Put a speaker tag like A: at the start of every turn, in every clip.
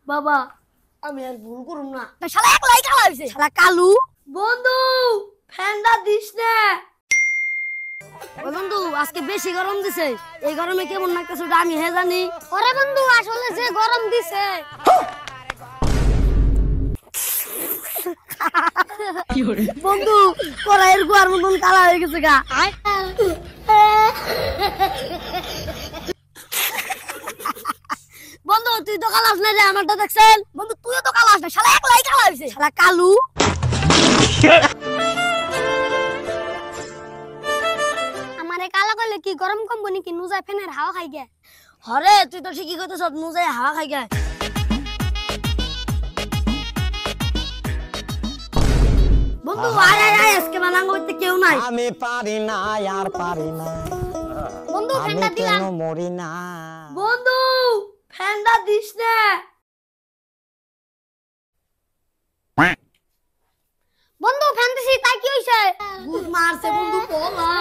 A: বাবা আমি আর ভুল করুম না।
B: শালা একলাই কালা হইছে শালা কালু।
A: বন্ধু ফ্যানটা দিস না।
B: ওই বন্ধু আজকে বেশি গরম দিছে, এই গরমে কেমন লাগতেছে ওটা আমি হে জানি।
C: ওরে বন্ধু আসলে যে গরম দিছে
B: বন্ধু কড়াইয়ের গুয়ার মতন কালা হয়ে গেছে গা। বন্ধু তুই তো কালাস না রে, আমারটা দেখছেন বন্ধু তুইও তো কালাস না, শালা একলাই কালা হইছে শালা কালু।
C: আমারে কালা করলে কি গরম কমবো নাকি? নুজা ফ্যানের হাওয়া খাই গে।
B: হরে তুই তো ঠিকই কইতেছ, নুজাই হাওয়া খাই গে। বন্ধু আয় আয় আয়, আজকে বানাঙ্গ হইতে কেউ নাই।
D: আমি পারি না আর পারি না,
C: বন্ধু
D: আমি
C: ফ্যানটা দিলাম।
D: কেন মরি না।
A: বন্ধু ফ্যানটা দিস না।
C: বন্ধু ফ্যান দিছি তাই কি হইছে?
B: ভূত মারছে বন্ধু পোলা।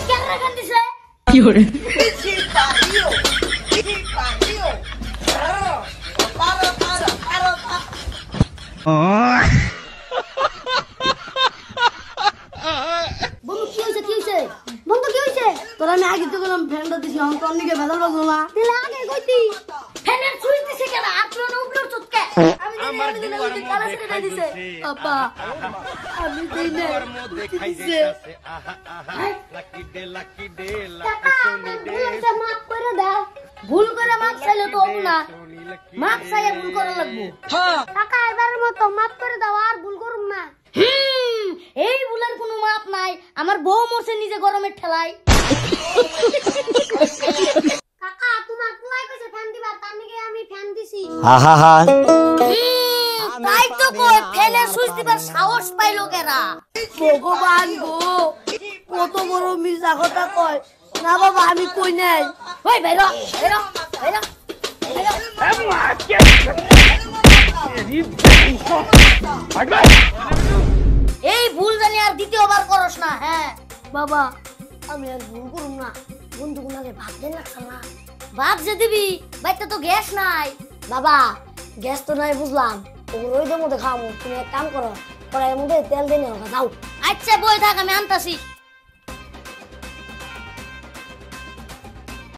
C: কেন রে ফ্যান দিছে?
B: বন্ধু কি হইছে কি হইছে?
C: বন্ধু কি হইছে?
B: তোরা আমি আগে তো বললাম ফ্যানটা দিছি, আমি তো অন্যকে ভেজাল বাজলো না।
C: দিলা আগে কইতি।
B: ফ্যানের সুইচ দিছে কেন? আপনার উপর চটকে আমি দিনে কালা ছেড়ে দিছে। আপা আমি দিনে
C: কাকা আমার ভুল হইছে, মাফ করে দাও।
B: ভুল করে মাপ চাইলে তো হবো না, মাপ চাইলে ভুল করা লাগবো।
C: কাকা এবারের মতো মাফ করে দাও, আর ভুল করুম না।
B: এই ভুলের কোনো মাপ নাই, আমার বউ মরছে নিজে গরমের ঠেলায়।
C: কাকা তোমার কুলাই কইছে ফ্যান দিবার, তার নিকে আমি ফ্যান দিছি।
D: আহা
B: তাই তো কই ফ্যানের সুইচ দিবার সাহস পাইলো কেরা? ভগবান গো কত বড় মির্জা কথা কয় না। বাবা আমি কই নাই। ওই বাইরা বাইরা বাইরা এই ভুল জানি আর দ্বিতীয়বার করস না। হ্যাঁ
A: বাবা আমি আর ভুল করুম না। বন্ধু গুনাকে ভাত দেন লাগছে না।
B: ভাত যে দিবি বাইতে তো গ্যাস নাই।
A: বাবা গ্যাস তো নাই বুঝলাম, ওগুলো ওই মধ্যে খাওয়াবো। তুমি এক কাম করো, কড়াইয়ের মধ্যে তেল দিয়ে নিও, যাও।
B: আচ্ছা বই থাক আমি আনতাছি।